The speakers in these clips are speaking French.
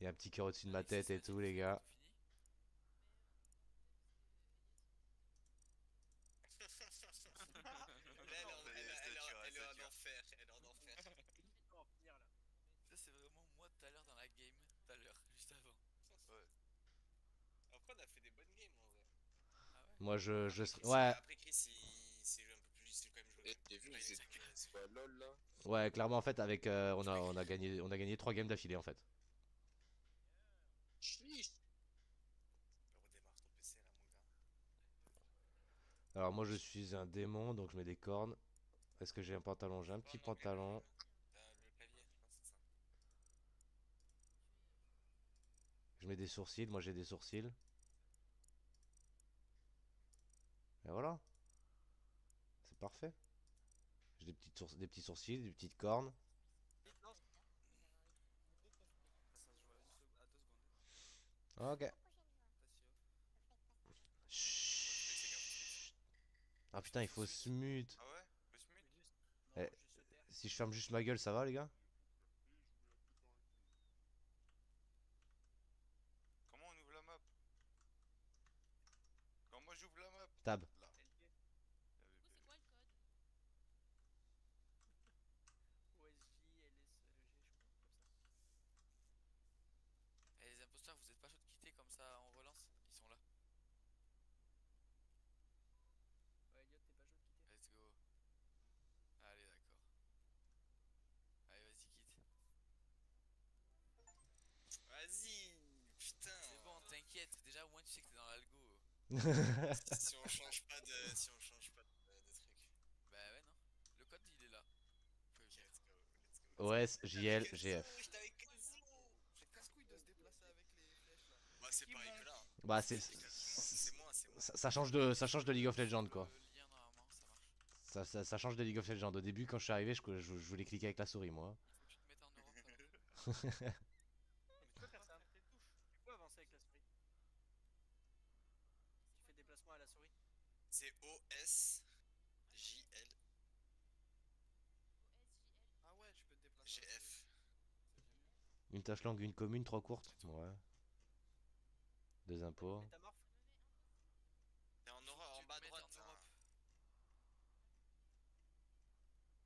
y a un petit cœur au-dessus de ma Alexis, tête ça et va, tu tout, le les fais gars. bientôt fini? Là, elle est en enfer. Elle est en enfer. Ça, c'est vraiment moi tout à l'heure dans la game. Tout à l'heure, juste avant. Ouais. Après, on a fait des bonnes games en vrai. Ah ouais? Moi, Après, Chris, ouais, après Chris il s'est joué un peu plus. Il s'est quand même joué. Eh, t'as vu, Là, il est c'est très très quoi LOL là? ouais, clairement, en fait, avec, on a gagné 3 games d'affilée, en fait. Chiche. redémarre ton PC là, mon gars. Alors, moi, je suis un démon, donc je mets des cornes. Est-ce que j'ai un pantalon? J'ai T'as un pas petit un angle. pantalon. T'as le clavier, je pense que c'est ça. Je mets des sourcils, moi j'ai des sourcils. Et voilà, c'est parfait. J'ai des petits sourcils, des petites cornes. Ok. Faut se mute, les gars, faut se mute. Chut. Ah putain, il faut se mute. Ah ouais? Faut se mute? Eh, si je ferme juste ma gueule, ça va les gars? Comment on ouvre la map? Comment moi j'ouvre la map? Tab. Là. Et les imposteurs, vous êtes pas chaud de quitter comme ça on relance? Ils sont là. Let's go. Allez, d'accord. Allez, vas-y, quitte. Vas-y! Putain! C'est bon, t'inquiète. Déjà, au moins, tu sais que t'es dans l'algo. Si on change pas de. Si on change pas de truc. Bah ouais, non. Le code, il est là. Vous pouvez Ok, venir. let's go, let's go, let's go. OS, J'étais avec JL, Enzo! GF. J'étais avec Enzo! C'est casse-couille de se déplacer avec les flèches là. Bah, c'est pareil que là. Hein. Bah C'est moi. ça change de League of Legends quoi. Le lien, normalement, ça marche. Ça change de League of Legends. Au début quand je suis arrivé, je voulais cliquer avec la souris moi. Il faut que tu te mettes en Europe alors. Mais tu peux faire ça. Tu peux avancer avec la souris. Tu fais déplacement à la souris. C'est OSJL. Ah ouais, tu peux te déplacer. GF. Une tâche longue, une commune, 3 courtes. Ouais. Deux impôts. Métamorphe. T'es en Faut aura que en tu bas à te mettes droite. en Hein. Europe.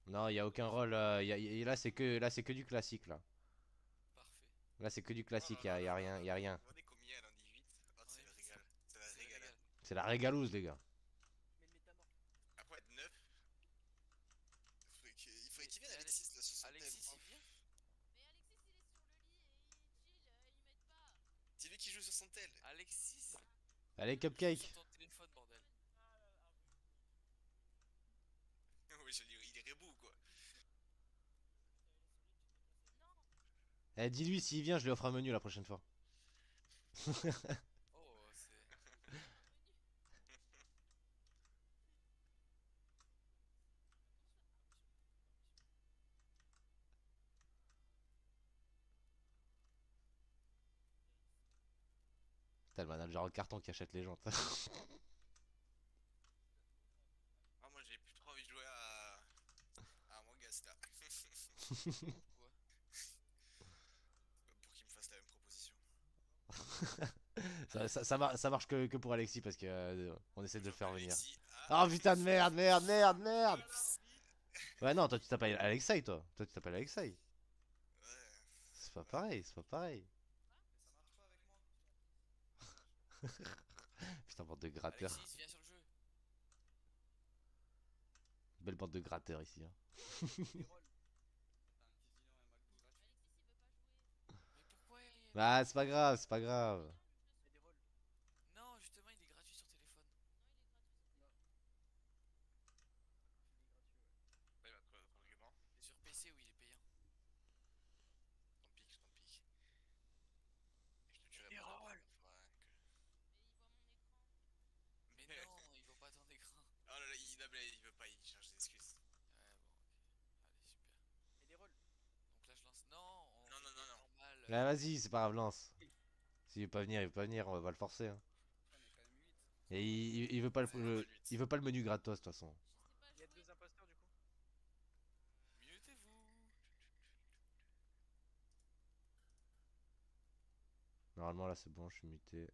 Non, il y a aucun rôle. Là c'est que du classique là. Parfait. Là c'est que du Oh classique. là là Y a là là rien, là y a là. rien. Regardez combien elle en dit 8. Oh, c'est Ouais, le vite. régal. C'est la C'est le régalade. régal. C'est la régalouse les gars. Mais le métamorphe. Après être 9. Il faudrait qu'il vienne Mais Alexis là sur son Alexis, thème. il vient? Mais Alexis il est sur le lit et il chill, il m'aide pas. Dis-lui qu'il joue sur son tel. Alexis, Allez, joue Cupcake. sur ton téléphone, bordel. Oui, il est rebou quoi. Non, Eh, dis-lui s'il vient, je lui offre un menu la prochaine fois. Oh, c'est. menu. T'as le manager en carton qui achète les gens. Ah, moi j'ai plus trop envie de jouer à Among Us là. Quoi? Pour qu'il me fasse la même proposition. Ça marche que pour Alexis parce que on essaie de le faire venir. Alexis. Ah putain de merde, merde, merde, merde. Oups. Ouais non, toi tu t'appelles Alexei toi. Toi tu t'appelles Alexei. Ouais. C'est pas pareil, c'est pas pareil. Mais ça marche pas avec moi. Putain bande de gratteurs. Alexis, viens sur le jeu. Belle bande de gratteurs ici. Hein. Les rôles. T'as un petit client et un McDo gratuit. Alexis il veut pas jouer. Mais pourquoi Bah c'est pas grave, c'est pas grave. Mais des rôles. Non, justement, il est gratuit sur téléphone. Non, il est gratuit sur téléphone. Il est gratuit, ouais. Ouais, il va trouver notre argument. Et sur PC, oui, il est payant. Je t'en pique. Et je te tuerai Les pas la rôles. première fois. Hein, Mais il voit mon écran. Mais non, il voit pas ton écran. Oh là là, il veut pas, il cherche des excuses. Ouais, bon, ok. Allez, super. Et des rôles. Donc là, je lance. Non, on Non, fait non, non, non. normal. Ah, vas-y, c'est pas grave, lance. S'il veut pas venir, il veut pas venir, on va le forcer. Hein. On est quand même 8. Et il veut pas Ouais, on va lui il veut pas le menu gratos de toute façon. Je sais pas Il y a jouer. deux imposteurs du coup. Mutez-vous. Normalement là c'est bon, je suis muté.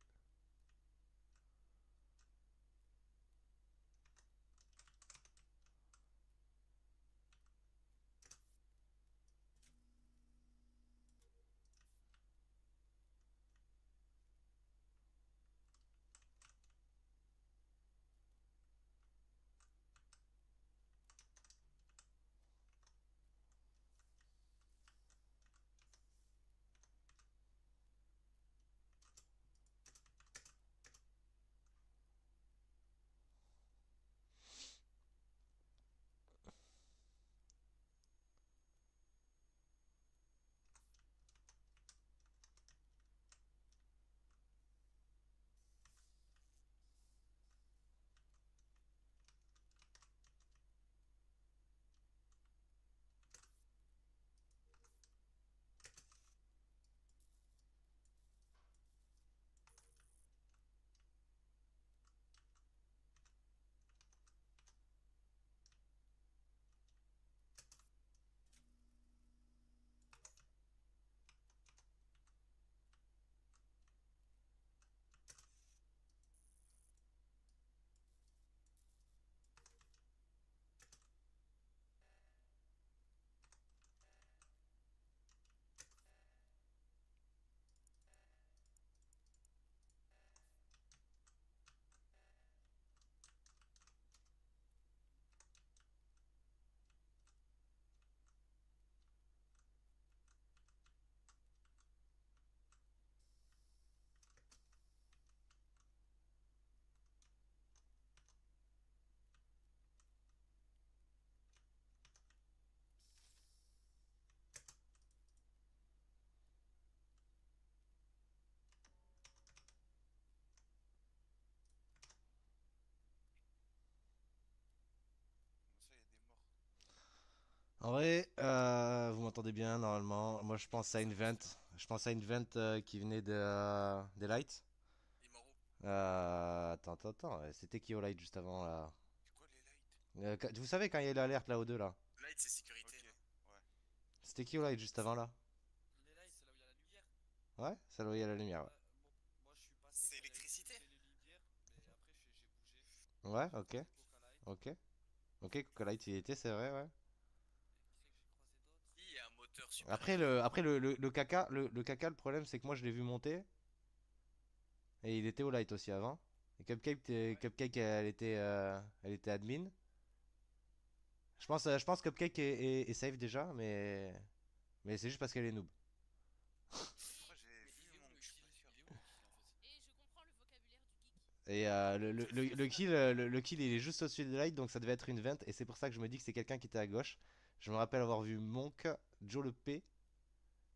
Comment ça, il y a des morts? En vrai, vous m'entendez bien normalement. Moi je pense à une vente. Je pense à une vente qui venait des lights. Il est mort où? Attends. C'était qui au light juste avant là? C'est quoi les lights? Vous savez quand il y a l'alerte là au 2 là? Light, c'est sécurité. Ok. Ouais. C'était qui au light juste avant là? Les lights, c'est là où il y a la lumière. Ouais, ça là où il y a la lumière. Moi, je suis passé. C'est quand il y a eu électricité. toutes les lumières, mais après, j'ai bougé. Ouais, ouais, J'ai ok, croisé Coca Light. ok. Ok, Coca Light il y était, c'est vrai, ouais. Et qui c'est que j'ai croisé d'autre? Si, il y a un moteur super Après électrique. le caca, le caca, le problème c'est que moi je l'ai vu monter et il était au light aussi avant. Et Ouais. Cupcake elle était admin. Je pense que Cupcake est safe déjà, mais c'est juste parce qu'elle est noob. Pourquoi j'ai Mais vu il est où mon... le Je suis pas kill? sûr. Il est où le kill en fait? Et je comprends le vocabulaire du geek. Et le kill il est juste au-dessus des lights donc ça devait être une vente et c'est pour ça que je me dis que c'est quelqu'un qui était à gauche. Je me rappelle avoir vu Monk, Joe le P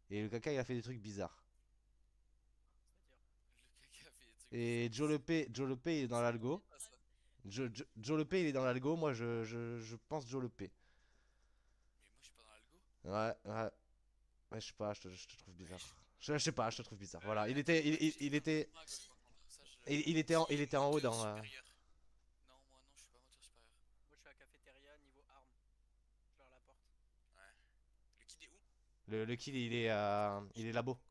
et le caca il a fait des trucs bizarres. C'est-à-dire. Le caca fait des trucs Et bizarres. Joe le P il est dans l'algo. Ah, ça. Joe le P il est dans l'algo, moi je pense Joe le P. Mais moi je suis pas dans l'algo. Ouais. Ouais, je sais pas, je te trouve bizarre. Wesh. Je sais pas, je te trouve bizarre. Voilà, Moi je suis pas vraiment à gauche par contre. Ça il était Qui est en haut moteur dans. supérieur? Non, moi non, je suis pas moteur supérieur. Moi, je suis à cafétéria niveau arme. Je leur la porte. Ouais. Le kid est où? Le kill, Je il est sais pas labo. encore.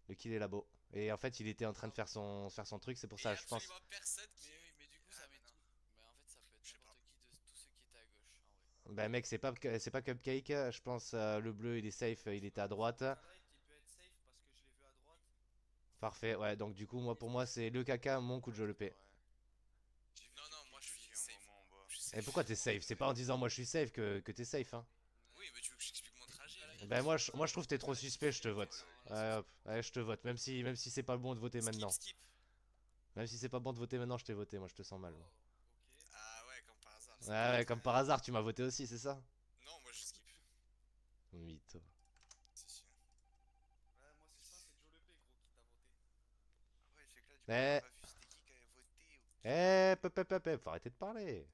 Le kill est labo. Et en fait, il était en train de Ah, faire son truc, c'est pour Et il y ça, a je pense. absolument personne qui... mais oui, mais du coup Ah, ça mais met non. tout. Mais en fait ça peut être Je sais pas. n'importe qui de tous ceux qui étaient à gauche en vrai. Ben mec, c'est pas Cupcake, je pense le bleu, il est safe, il était à droite. Coca Light, il peut être safe parce que je l'ai vu à droite. Parfait, ouais, donc du coup, moi pour moi, c'est le caca, mon coup de jeu le P. Ouais. Non, non, moi je suis safe. Je suis Et safe. pourquoi t'es safe? C'est pas en disant moi je suis safe que t'es safe, hein. Oui, mais tu veux que j'explique mon trajet? Ben moi je trouve que t'es trop suspect, je te vote. Non, Ouais, là, hop, ouais, je te vote, même si c'est pas bon de voter Skip, maintenant. skip. Même si c'est pas bon de voter maintenant, je t'ai voté, moi je te sens mal. Moi. Oh, ok. Ah ouais, comme par hasard. Ouais, C'est pas ouais, moi comme qui par hasard, tu m'as voté aussi, c'est ça? Non, moi je skip. Mytho. C'est sûr. Ouais, moi, c'est ça, c'est Joe le P, gros, qui t'a voté. Ah ouais, c'est que là, du coup, Mais. j'ai pas vu c'était qui avait voté. Ok. Faut arrêter de parler. Ouais, mais...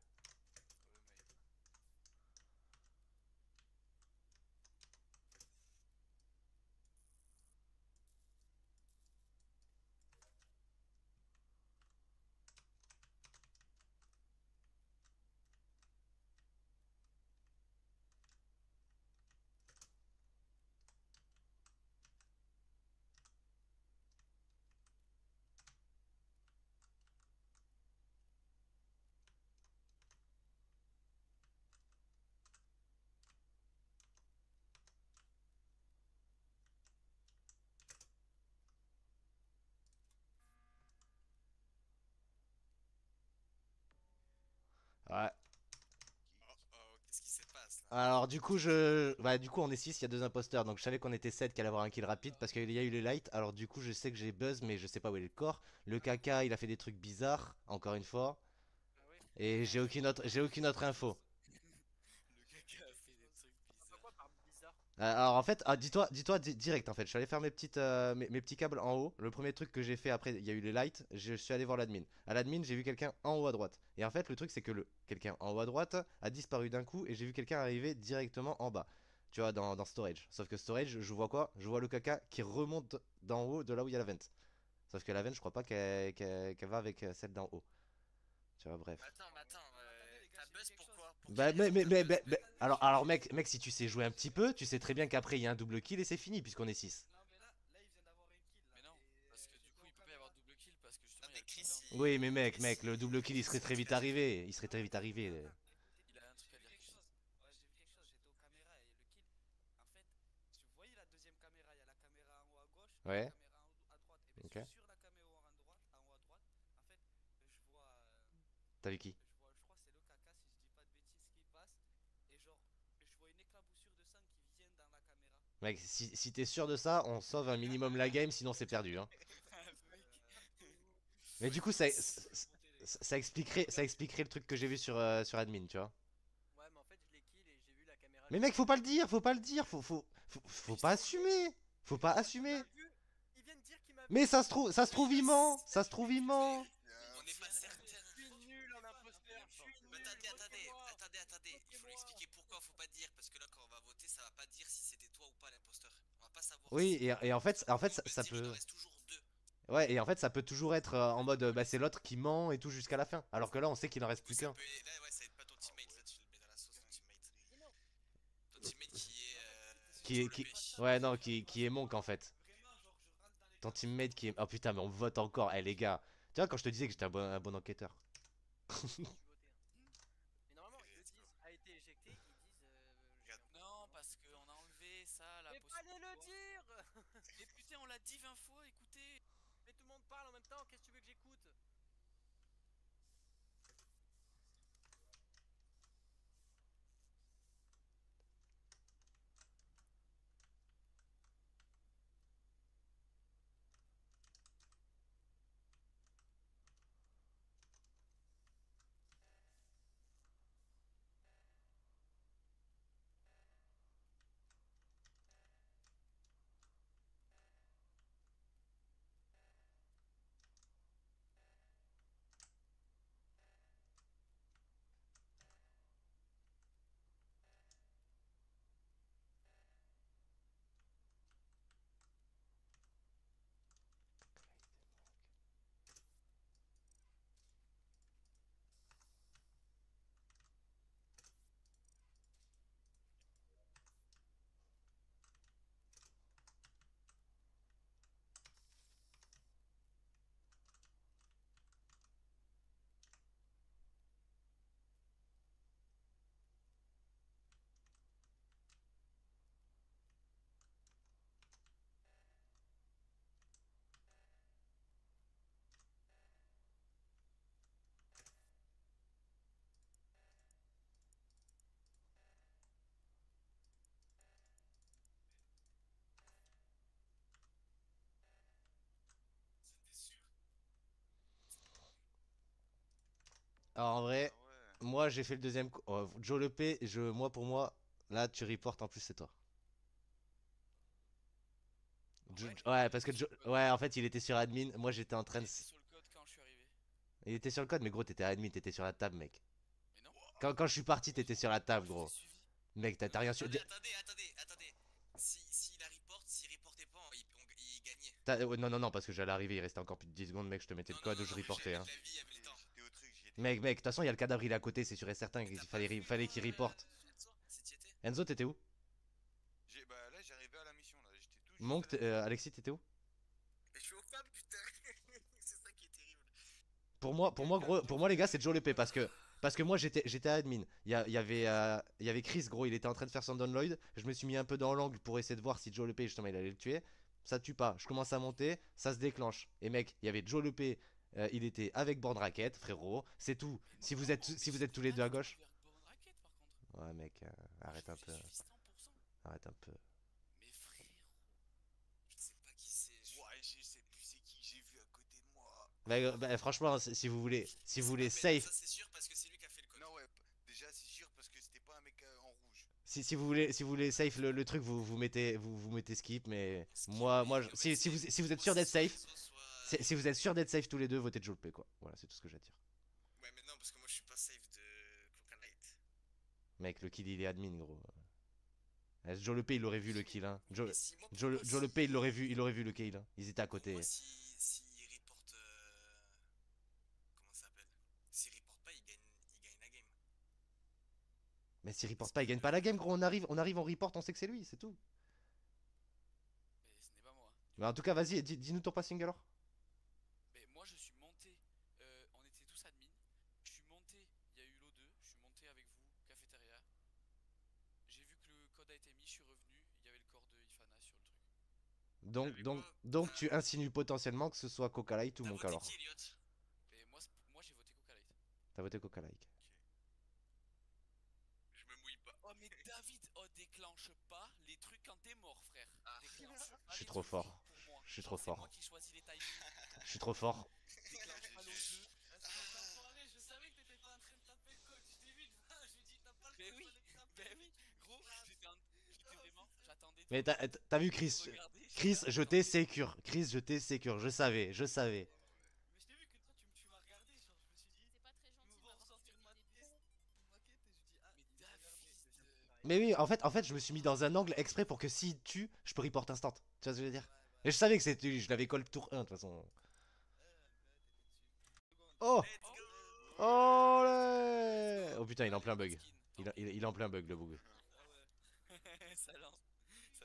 Ouais. Oh, oh, qu'est-ce qui se passe là? Alors du coup du coup on est 6, il y a 2 imposteurs. Donc je savais qu'on était 7 qu'il allait avoir un kill rapide parce qu'il y a eu les lights. Alors du coup je sais que j'ai buzz mais je sais pas où est le corps. Le caca il a fait des trucs bizarres, encore une fois. Ah ouais. Et j'ai aucune autre info. Le caca a fait des trucs Pas bizarres. quoi par bizarre? Alors en fait, dis-toi direct en fait. Je suis allé faire mes petits câbles en haut. Le premier truc que j'ai fait après, il y a eu les lights. Je suis allé voir l'admin. À l'admin, j'ai vu quelqu'un en haut à droite. Et en fait, le truc c'est que le quelqu'un en haut à droite a disparu d'un coup et j'ai vu quelqu'un arriver directement en bas. Tu vois, dans storage. Sauf que storage, je vois quoi? Je vois le caca qui remonte d'en haut de là où il y a la vente. Sauf que la vente, je crois pas qu'elle va avec celle d'en haut. Tu vois, bref. Mais attends, attendez, les gars, t'as j'ai vu buzz quelque chose. pourquoi? Pour Bah, quelle raison t'as buzz? alors mec, si tu sais jouer un petit peu, tu sais très bien qu'après il y a un double kill et c'est fini puisqu'on est 6. Non, mais là, il vient d'avoir un kill. Là, Mais non, et, parce que je du le coup vois il en peut pas y avoir caméra. double kill parce que justement il y a Attendez, le Chris, cooldown. Oui, mais Chris, mec, le double kill il serait très vite arrivé. Il serait très vite arrivé. Attends, Il a un truc à j'ai vu dire, quelque Chris. chose. Ouais, j'ai vu quelque chose. J'étais aux caméras et le kill. En fait, vous voyez la deuxième caméra, il y a la caméra en haut à gauche et la Ouais, caméra en haut à droite. Et bien, ok. sur la caméra en haut à droite, en fait, je vois, T'as vu qui? je crois que c'est le caca si je dis pas de bêtises qui passe. Et genre, je vois une éclaboussure de sang qui vient dans la caméra. Mec, si t'es sûr de ça, on sauve un minimum la game, sinon c'est perdu, hein. Mais du coup, Franchement, faut voter, les gars. ça expliquerait le truc que j'ai vu sur admin, tu vois. Ouais, mais en fait, je l'ai kill et j'ai vu la caméra. Mais mec, faut pas le dire, faut pas assumer. Faut pas assumer. Il vient de dire qu'il m'a vu. Mais ça se trouve il ment. Ça se trouve il ment. On n'est pas certain. Je suis nul en imposteur. Je suis Mais nul. attendez, il faut lui expliquer pourquoi faut pas dire, parce que là quand on va voter, ça va pas dire si c'était toi ou pas l'imposteur. On va pas savoir si Oui, c'était toi. et en fait, On peut ça se dire, il en peut. reste toujours deux. Ouais, et en fait, ça peut toujours être en mode bah c'est l'autre qui ment et tout jusqu'à la fin. Alors que là, on sait qu'il en reste Du coup, plus ça qu'un. peut. Là, ouais, ça aide pas ton teammate, là, tu le mets dans la sauce, ton teammate. Mais non. Ton teammate qui est. Qui est. Joe Qui... Lepé. Ouais, non, qui est monk en fait. Vraiment, genre, je rentre dans les Ton caméras. teammate qui est. Oh putain, mais on vote encore. Eh les gars. Tu vois, quand je te disais que j'étais un bon enquêteur. Je suis voté. Mais normalement, ils le disent a été éjecté. Ils disent. Regarde. Non, parce qu'on a enlevé ça, la Mais fallait le dire. Mais putain, on l'a dit 20 fois, écoutez. Mais tout le monde parle en même temps. Qu'est-ce que tu veux que j'écoute? C'était sûr. Alors en vrai, Ah ouais. moi j'ai fait le deuxième coup. Oh, Joe Lepé, moi pour moi, là tu reportes en plus c'est toi. Ouais, parce que ouais, en fait il était sur admin. Moi j'étais en train Il de. était sur le code quand je suis arrivé. Il était sur le code, mais gros, t'étais admin, t'étais sur la table, mec. Mais non. Quand je suis parti, t'étais sur la table, Je vous ai gros. suivi. Mec, t'as rien su. Attendez. Si il a report, s'il reportait pas, il gagnait. Ouais, non, non, non, parce que j'allais arriver, il restait encore plus de 10 secondes, mec, je te mettais le code où je Mais reportais, j'avais hein. de la vie, il y avait le temps. J'étais au truc, j'y étais. Mec, de toute façon, il y a le cadavre, il est à côté, c'est sûr et certain qu'il T'as pas vu, fallait qu'il reporte. Enzo, si t'y étais? Enzo, t'étais où? Bah là, j'arrivais à la mission, là. J'étais tout juste Monk, à la mission. Alexis, t'étais où? Et je suis au fab, putain. C'est ça qui est terrible. Pour moi, les gars, c'est Joe Lepé parce que moi, j'étais admin. Il y avait Chris, gros, il était en train de faire son download. Je me suis mis un peu dans l'angle pour essayer de voir si Joe Lepé, justement, il allait le tuer. Ça tue pas. Je commence à monter, ça se déclenche. Et mec, il y avait Joe Lepé Il était avec Born Racket, frérot. C'est tout. Si vous êtes tous les deux à gauche. Ouais, mec, arrête un peu. Arrête un peu. Mais frérot, je sais pas qui c'est. Ouais, je sais plus c'est qui j'ai vu à côté de moi. Bah, franchement, si vous voulez C'est pas Ben, safe, ça c'est sûr parce que c'est lui qui a fait le code. Non, ouais, déjà c'est sûr parce que c'était pas un mec en rouge. si vous voulez safe le truc, vous mettez skip. Mais Skip, moi, mais si vous êtes soit sûr d'être soit safe, soit- si vous êtes sûr d'être safe tous les deux, votez Joel P quoi. Voilà, c'est tout ce que j'ai à dire. Ouais, mais non, parce que moi je suis pas safe de Coca Light. Mec, le kill il est admin, gros. Joe Le P il l'aurait vu le kill, hein. Mais si, moi, pour moi, Joe Le P il l'aurait vu le kill, hein. Ils étaient à Pour côté. moi, si il reporte. Comment ça s'appelle? S'il reporte pas, il gagne la game. Mais s'il report pas, il gagne pas la game, gros. On arrive, on report, on sait que c'est lui, c'est tout. Mais ce n'est pas moi. Mais en tout cas, vas-y, dis-nous ton passing alors. Mais moi je suis monté, on était tous admin. Je suis monté, il y a eu l'O2, je suis monté avec vous, cafétéria. J'ai vu que le code a été mis, je suis revenu, il y avait le corps de Ifana sur le truc. Donc tu insinues potentiellement que ce soit Coca Light ou T'as mon voté alors. qui, Elliot? Mais moi j'ai voté Coca Light. T'as voté Coca Like. Je me mouille pas. Oh mais David, oh déclenche pas les trucs quand t'es mort frère. Ah. Déclenche pas Je suis les trop trucs fort. pour moi. Je suis Genre, trop fort. C'est moi qui choisis les timings. Je suis trop fort. Déclenche pas l'O2. Enfoiré, je savais que t'étais pas en train de taper le coach. Je t'ai vu, je lui dis, t'as pas le Mais temps oui, de taper. ben oui, gros, j'étais vraiment, j'attendais. Mais t'as vu Chris? Chris, je t'ai sécure. Chris, je t'ai sécure. Je savais. Mais je t'ai vu que toi, tu m'as regardé. Genre, je me suis dit, C'est pas très gentil ils de me vont m'avoir ressortir tué ma dès le tête. début. Maquette, et je dis, ah, Mais il m'a David, regardé. Mais oui, en fait, je me suis mis dans un angle exprès pour que s'il tue, je peux report instant. Tu vois ce que je veux dire? Ouais, Et je savais que c'était. Je l'avais call tour 1 de toute façon. t'étais dessus. Oh! Let's go! Oh là! Oh putain, il est en plein bug. Il est en plein bug le bug. Ah ouais. ça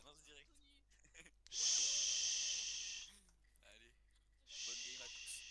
lance direct. Chut. Allez, bonne game à tous.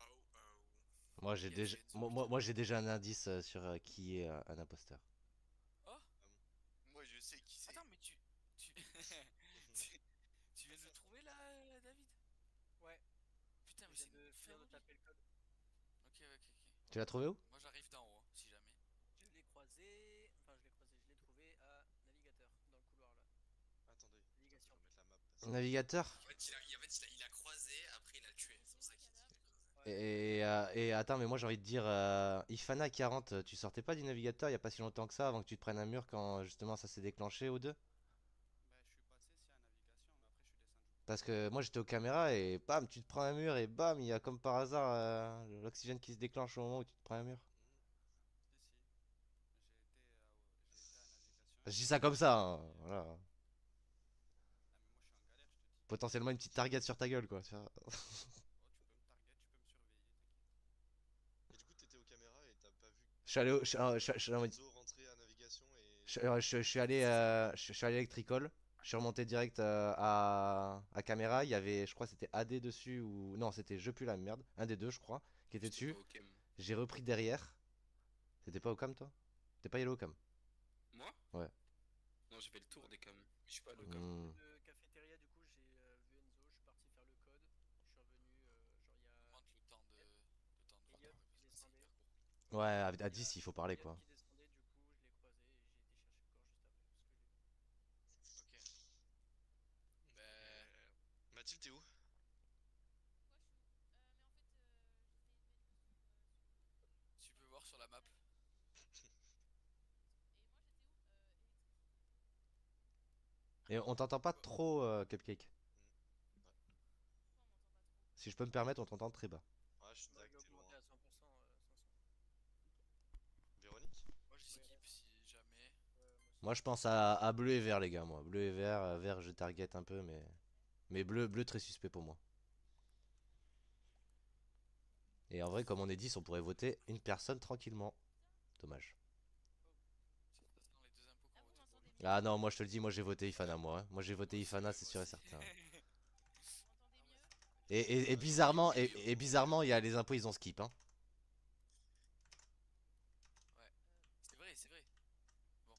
Oh, oh. Moi j'ai déjà, moi j'ai déjà un indice sur qui est un imposteur. Moi je sais qui c'est. Attends, mais tu tu viens de le trouver là, David? Ouais, Putain, mais je c'est viens de une finir de folie. taper le code. Ok. Tu l'as trouvé où? Moi j'arrive d'en haut, hein, si jamais. Je l'ai croisé, je l'ai trouvé à navigateur, dans le couloir là. Attendez, Navigation. je vais remettre la map. Parce que... Navigateur? En fait, il a croisé, après il a tué. C'est pour ça qu'il dit qu'il a croisé. Et attends, mais moi j'ai envie de dire Ifana 40, tu sortais pas du navigateur il y a pas si longtemps que ça avant que tu te prennes un mur quand justement ça s'est déclenché ou deux? Bah, je suis passé si à navigation, mais après je suis descendu. Parce que moi j'étais aux caméras et bam, tu te prends un mur et bam, il y a comme par hasard l'oxygène qui se déclenche au moment où tu te prends un mur. Si, si. J'ai été à navigation. Je dis ça comme ça, hein, voilà. Ah, mais moi je suis en galère, je te dis. potentiellement une petite target sur ta gueule, quoi. Tu vois. Oh, tu peux me target, tu peux me surveiller. Et du coup, t'étais aux caméras et t'as pas vu Je suis allé, je suis en mode- Enzo rentrer à navigation et. je suis allé électricole. Je suis remonté direct à caméra. Il y avait, je crois, que c'était AD dessus ou non, c'était je pue la merde, un des deux, je crois, qui était J'étais dessus. pas au cam. J'ai repris derrière. T'étais pas au cam, toi? T'es pas yellow cam? Moi? Ouais. Non, j'ai fait le tour des cams. Mais je suis pas allé au cam. Hmm. De cafétéria, du coup, j'ai vu Enzo, je suis parti faire le code. Je suis revenu, genre, il y a Augmente le temps de voir Elliot dans qui parce que c'est descendait. hyper court. Ouais, à 10, il faut parler, Elliot quoi. qui descendait, du coup, je l'ai croisé et j'ai été chercher le corps juste après. Parce que je l'ai vu. Ok. Bah, Mathilde, t'es où? Moi, je suis où? Mais en fait, j'essaye de mettre le son sur le. tu peux voir sur la map. Et moi, j'étais où? Électrique. Et on t'entend pas trop, Cupcake. Pourquoi on m'entend pas trop? Si je peux me permettre, on t'entend très bas. Ouais, je suis Bah, d'accord, il est t'es augmenté loin. à 100% sans son. Véronique? Moi, Ouais, j'esquive si jamais. moi aussi. Moi, je pense à bleu et vert, les gars, moi. Bleu et vert, vert, je target un peu, mais bleu, très suspect pour moi. Et en vrai, comme on est 10, on pourrait voter une personne tranquillement. Dommage. C'est de toute façon les deux impôts Ah, qu'on vous voté pour m'entendez lui. mieux? Ah non, moi je te le dis, moi j'ai voté Ifana, moi. Hein. Moi j'ai voté Moi aussi, Ifana, ouais, c'est moi sûr et aussi. certain. Vous m'entendez mieux? Et bizarrement, et bizarrement, il y a les impôts, ils ont skip. Hein. Ouais. C'est vrai, c'est vrai. Bon, stop.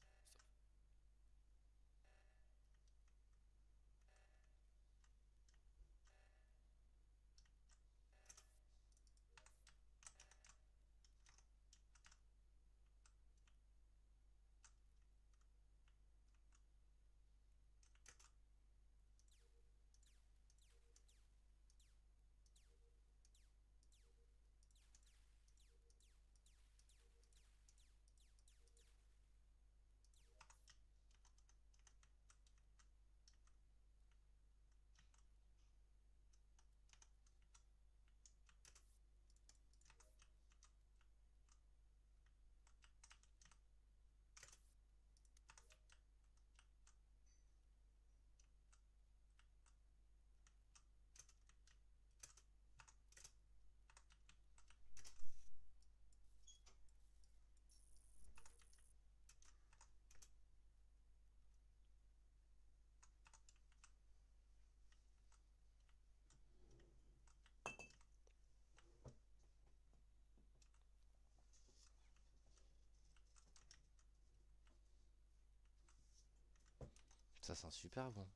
Ça sent super bon.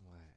Ouais.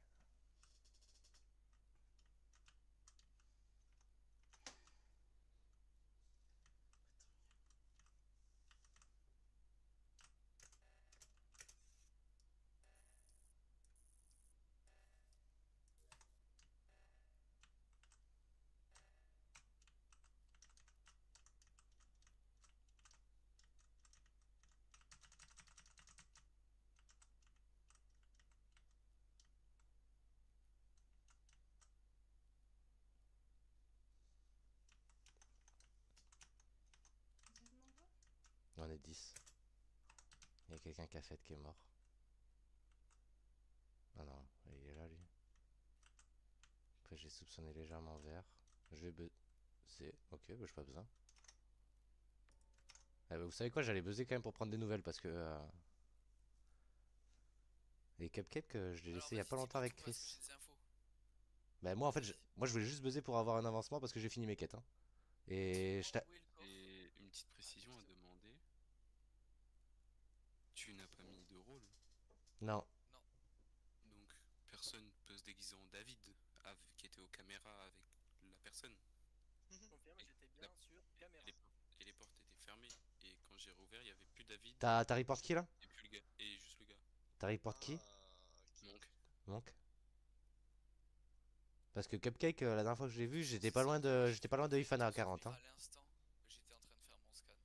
On est 10. Il y a quelqu'un qui a fait qui est mort. Ah non, il est là lui. Après j'ai soupçonné légèrement vert. Je vais buzzer. Ok, bah j'ai pas besoin. Eh bah, vous savez quoi, j'allais buzzer quand même pour prendre des nouvelles parce que... Les cupcakes, je l'ai Alors laissé il y a vas-y, pas longtemps dis-moi avec tout parce que Chris. j'ai des infos. Bah moi en fait, Vas-y. moi je voulais juste buzzer pour avoir un avancement parce que j'ai fini mes quêtes. Hein. Et je t'a- Où est le corps? Et une petite précision à demander. Tu n'as pas mis de rôle. Non. Non. Donc personne peut se déguiser en David qui était aux caméras avec la personne. Je confirme, j'étais bien La- sur Et caméra. et les portes étaient fermées. Et quand j'ai rouvert, il n'y avait plus David T'as report qui là? et plus le gars. Et juste le gars. T'as report qui? Ok. Donc, Monk. Parce que Cupcake, la dernière fois que je l'ai vu, C'est j'étais pas loin que de, j'ai j'étais vu pas loin la de vente Ifana à 40. s'ouvrir Hein. à l'instant que j'étais en train de faire mon scan.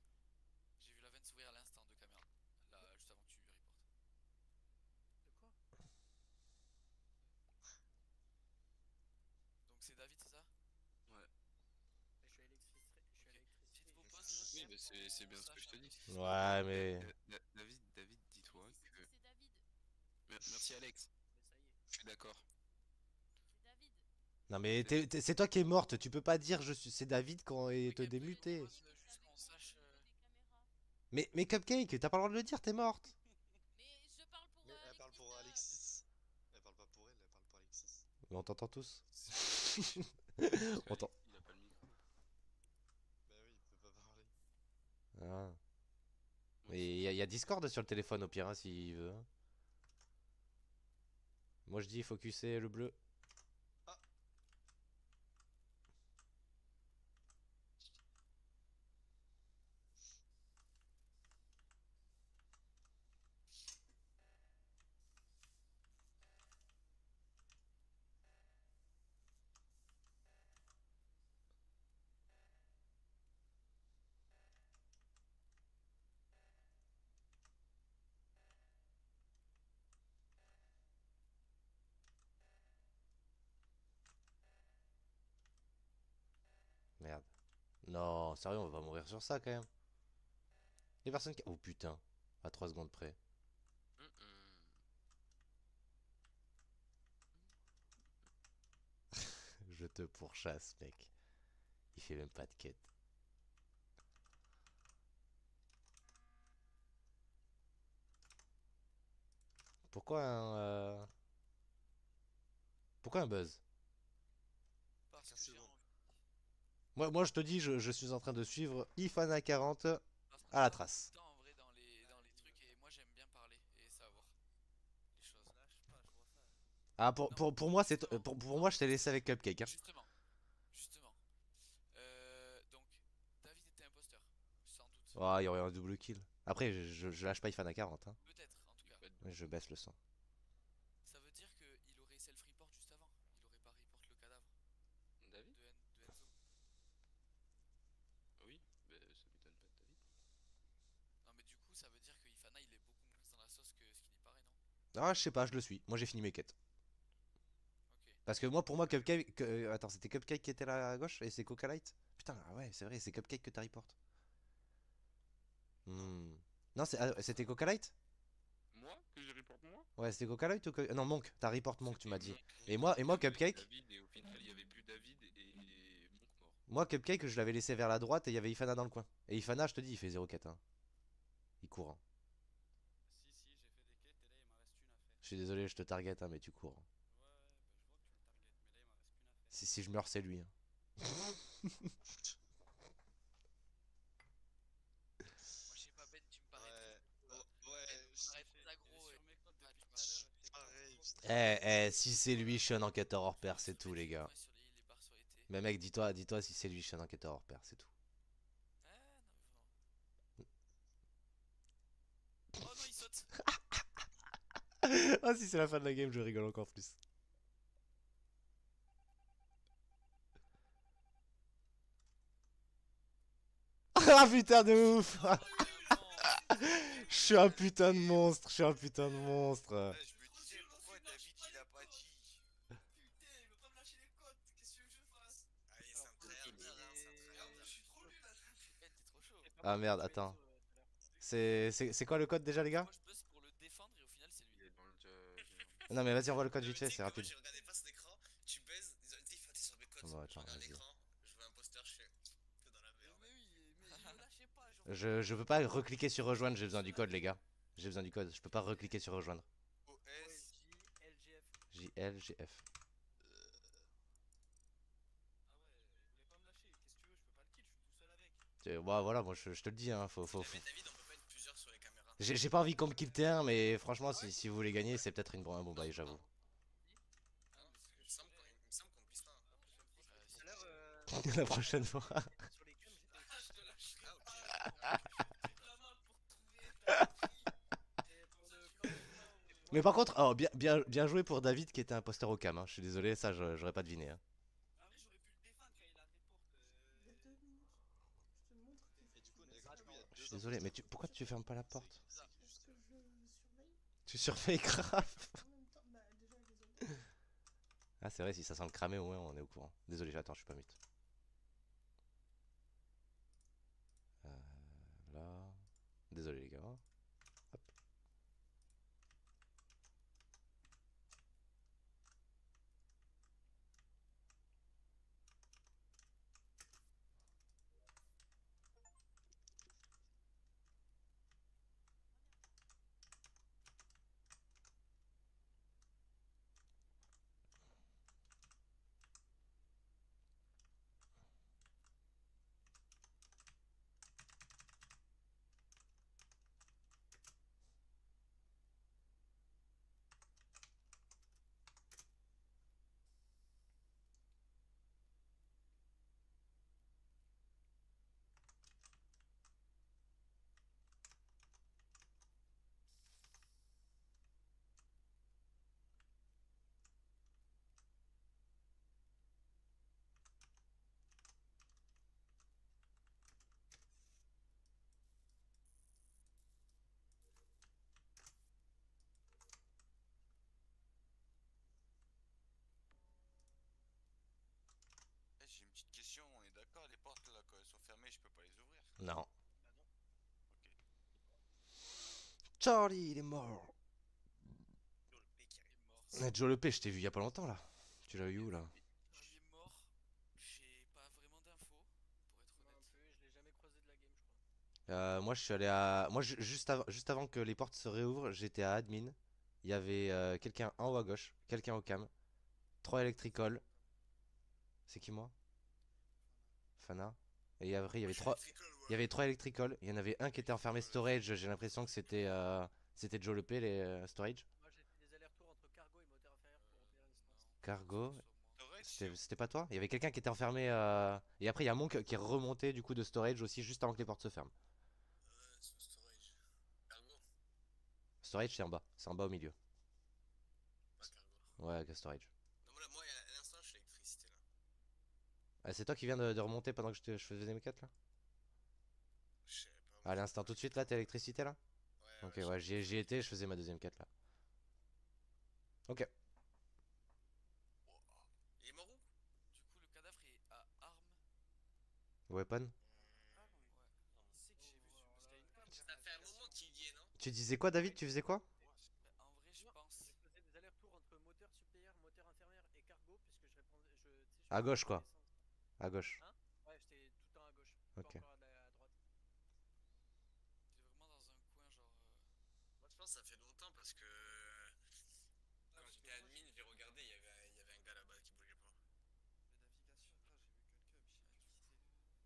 J'ai vu la vente s'ouvrir à l'instant de caméra. Là, juste avant que tu reportes. De quoi? Donc c'est David, c'est ça? ouais. Je suis à l'électricité. Je suis à l'électricité. Faites vos je pauses, suis- les Oui, autres. bah c'est bien ce que je te dis. Ouais, mais. David, Qui dis-toi c'est que. c'est David. Merci aussi Alex. Mais ça y est. Je suis d'accord. C'est David. Non mais c'est toi qui es morte, tu peux pas dire c'est David quand et te Gameplay, démuter. moi, Oui, mais juste t'avais qu'on dit sache. au niveau des caméras. Mais Cupcake, t'as pas le droit de le dire, t'es morte. Mais je parle pour Mais elle parle Alexis, pour Alexis. Elle parle pas pour elle, elle parle pour Alexis. Mais on t'entend tous. Parce On t'en- qu'Alex, il a pas le micro. Bah oui, il peut pas parler. Ah. Donc, Mais y a Discord sur le téléphone au pire, hein, s'il veut. Hein. Moi je dis focuser le bleu. Ah. Merde. Non, sérieux, on va mourir sur ça quand même. Les personnes qui... Oh putain, à 3 secondes près. hum, hum. Je te pourchasse, mec. Il fait même pas de quête. Pourquoi un... Pourquoi un buzz? Parce 15 que j'ai secondes. envie. Moi je te dis, je suis en train de suivre Ifana 40 Parce qu'on à la parle trace. tout le temps en vrai dans les trucs et moi j'aime bien parler et savoir les choses. Lâche pas, je vois ça. Ah, Non, pour moi, justement. pour moi, je t'ai laissé avec Cupcake. Hein. Justement, justement. Donc, David était imposteur, sans doute. Oh, il y aurait un double kill. Après, je lâche pas Ifana 40. Hein. Peut-être, en tout cas. Pas de- Mais je baisse le sang. Ça veut dire qu'il aurait self-report juste avant. Il aurait pas report le cadavre David? de Enzo. Oui, bah, ça m'étonne pas de David. Non, mais du coup, ça veut dire que Ifana il est beaucoup moins dans la sauce que ce qu'il n'y paraît, non? Ah, je sais pas, je le suis. Moi, j'ai fini mes quêtes. Ok. Parce que moi, pour moi, Cupcake. Attends, c'était Cupcake qui était là à gauche et c'est Coca Light. Putain, ah ouais, c'est vrai, c'est Cupcake que t'as report. Hmm. Non, c'était Coca Light? Moi? Que je reporte moi? Ouais, c'était Coca Light ou Non, Monk. T'as report Monk, tu C'était m'as dit. Monk, Et Monk, moi, David, Cupcake. David, et au final, il y avait plus David et Monk mort. Moi, Cupcake, je l'avais laissé vers la droite et il y avait Ifana dans le coin. Et Ifana, je te dis, il fait 0 quête. Hein. Il court. Hein. Si, j'ai fait des quêtes et là il m'en reste une à faire. Je suis désolé, je te target, hein, mais tu cours. Hein. Ouais, bah, je vois que tu le targetes, mais là il m'en reste qu'une à faire. Si je meurs, c'est lui. Hein. Moi, je sais pas, Ben, tu me parais Ouais. trop. Oh, ouais, Ben, tu me parais trop aggro. Sur mes comptes Ah, depuis tu tout à l'heure, c'est pas pareil. trop. Si c'est lui, je suis un enquêteur hors pair, c'est tout, les gars. Sur les barres sur les T. Mais mec, dis-toi si c'est lui, je suis un enquêteur hors pair, c'est tout. Ah, non, mais vraiment. Oh non, il saute. Ah, si c'est la fin de la game, je rigole encore plus. Ah putain de ouf! Je suis un putain de monstre, je suis un putain de monstre. Ouais, je me disais pourquoi David il a pas dit. Putain, il veut pas me lâcher les côtes, qu'est-ce que tu veux que je fasse? Allez, c'est un tryhard, hein, c'est un tryhard. Je suis trop nul là. Ben, t'es trop chaud. Ah merde, attends. C'est quoi le code déjà, les gars? Moi, je buzz pour le défendre et au final, c'est Il lui. est dans le Non, mais vas-y, envoie le code Non, vite mais fait, tu sais c'est que rapide. moi je regardais pas son écran, tu baises, tu sais, t'es sur mes codes. Bon, Je attends, regarde vas-y. l'écran, je vois imposteur, je fais. T'es dans la merde. Mais oui, mais il me lâchait pas. Genre, Je veux pas recliquer sur rejoindre, j'ai besoin du code, les gars. J'ai besoin du code, je peux pas recliquer sur rejoindre. OS. OLJ, LGF. JLGF. Ah ouais, il voulait pas me lâcher. Qu'est-ce que tu veux, je peux pas le kill, je suis tout seul avec. Bah, voilà, moi je te le dis, hein, Si jamais David, on peut pas être plusieurs sur les caméras. J'ai pas envie qu'on me kill T1, mais franchement, si vous voulez gagner, c'est peut-être un bon bail, j'avoue. Hein, il me semble qu'on glisse pas. Tout à l'heure, La prochaine fois. sur les cums, j'étais Je te lâche Ah, ok. la main pour trouver ta fille. Et pour le Mais par contre, oh, bien joué pour David qui était imposteur au cam. Hein. Je suis désolé, ça j'aurais pas deviné. Hein. Ah oui, j'aurais pu le défendre quand il a report. Et du coup, gratuitement. il y a Je suis deux désolé, mais imposteurs. pourquoi tu fermes pas la porte? C'est juste. Tu surveilles grave. Ah, c'est vrai, si ça sent le cramer, au moins on est au courant. Désolé, attends, je suis pas mute. Là. Désolé, les gars. Hop. Non. Bah non. Charlie, il est mort. Yo, le mec qui arrive. Il est mort. Joe Lepé, je t'ai vu il y a pas longtemps là. Tu l'as eu où là? Il est mort. J'ai pas vraiment d'infos, pour être Moi non honnête. plus, je l'ai jamais croisé de la game, je crois. Moi je suis allé à. Moi juste avant que les portes se réouvrent, j'étais à admin. Il y avait quelqu'un en haut à gauche, quelqu'un au cam, 3 electrical. C'est qui moi? Fana. Et après Moi, je suis électrical, il y avait 3 electrical. Il y en avait un qui était enfermé storage. J'ai l'impression que c'était Joe Lepé les storage. Moi j'ai fait des allers-retours entre cargo et moteur inférieur pour obtenir une instance. Non, Cargo. soit moi. C'était pas toi? Il y avait quelqu'un qui était enfermé. Et après il y a Monk qui est remonté du coup de storage aussi juste avant que les portes se ferment. Sous storage. Cargo. Storage c'est en bas au milieu. Pas cargo. Ouais, storage. Non, moi, à l'instant, je suis l'électricité là. Ah, c'est toi qui viens de remonter pendant que je faisais mes quêtes là? Je sais pas. À l'instant tout de suite là, t'es électricité là? Ouais, Ok, ouais, j'y étais, je faisais ma deuxième quête là. Ok. Il est mort où? Du coup, le cadavre est à armes. Weapon? Ah non, Ouais. il sait que j'ai vu sur. Parce qu'il y a une carte. Ça fait un moment qu'il y est, non? Tu disais quoi, David? Tu faisais quoi? Bah, en vrai, je Moi, pense. je faisais des allers-retours entre moteur supérieur, moteur inférieur et cargo, puisque je répondais. Tu sais, je À faisais gauche des quoi. descentes. À gauche. Hein? Ouais, j'étais tout le temps à gauche, pas Ok. encore à droite. J'étais vraiment dans un coin, genre. Moi, je pense que ça fait longtemps parce que quand parce j'étais que moi, admin, j'ai regardé, il y avait un gars là-bas qui bougeait pas. Les navigations, là, j'ai vu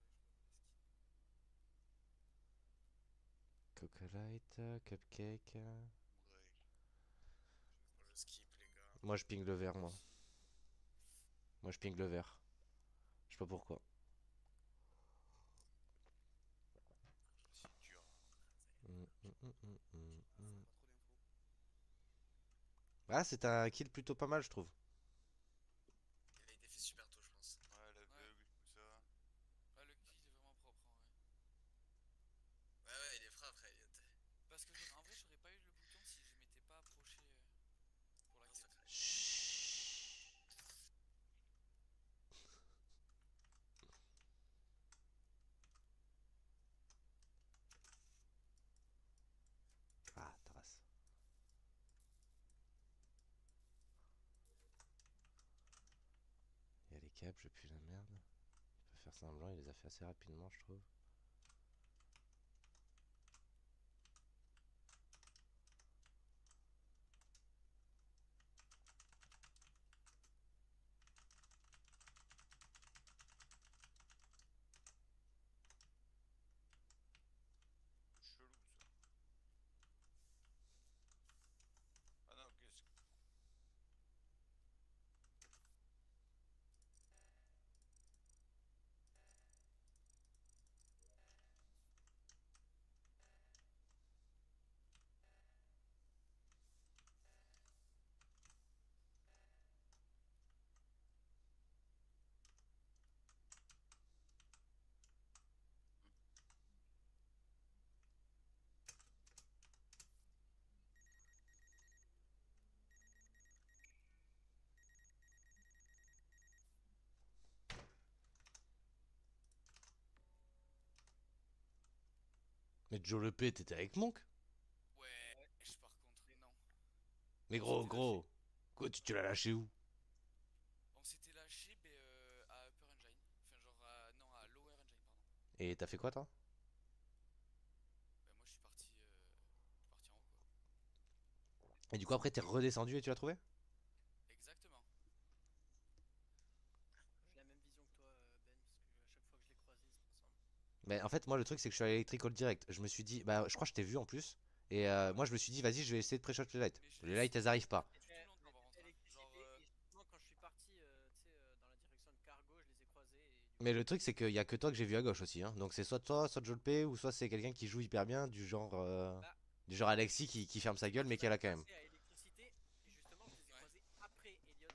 quelqu'un, mais j'ai dû quitter le. Cocolite, cupcake. Ouais. Moi, je skip, les gars. Moi je ping le vert, moi. Moi je ping le vert. Je sais pas pourquoi. C'est dur. Mm, mm, mm, mm, mm, Ah, mm. pas trop d'infos. Ah, c'est un kill plutôt pas mal, je trouve. Il a été fait super tôt, je pense. Ouais, la bug, tout ça. Ouais, le kill est vraiment propre en vrai. Ouais, il est frais, après, Elliot. Parce que en vrai, j'aurais pas eu le bouton si je m'étais pas approché pour la Non, quête. ça fait. Chut. Ah, trace. Il y a les câbles, je pue la merde. Il peut faire semblant, il les a fait assez rapidement, je trouve. Chelou ça. Ah non, qu'est-ce que. Mais Joe le P, t'étais avec Monk? Ouais, par contre, non. Mais gros. Quoi, tu l'as lâché où? On s'était lâché à Upper Engine. Enfin, genre à. Non, à Lower Engine, pardon. Et t'as fait quoi, toi? Bah, moi, je suis parti en haut, quoi. Et du coup, après, t'es redescendu et tu l'as trouvé? Exactement. J'ai la même vision que toi, Ben, parce que à chaque fois que je l'ai croisé, c'était ensemble. Mais en fait, moi, le truc, c'est que je suis à l'électrical direct. Je me suis dit, bah, je crois que je t'ai vu en plus. Et moi, je me suis dit, vas-y, je vais essayer de pré-shot les lights. Mais je Les l'ai lights, suivi elles arrivent pas. depuis Ouais, longtemps, mais par contre. Hein. électricité, Genre. et justement, quand je suis parti tu sais, dans la direction de cargo, je les ai croisés et du Mais coup, le truc, c'est qu'il y a que toi que j'ai vu à gauche aussi. Hein. Donc, c'est soit toi, soit Joe le P, ou soit c'est quelqu'un qui joue hyper bien, bah, du genre Alexis qui ferme sa moi gueule, je mais suis qui a allé la quand même. passer à électricité et justement, je les ai Ouais. croisés après Elliot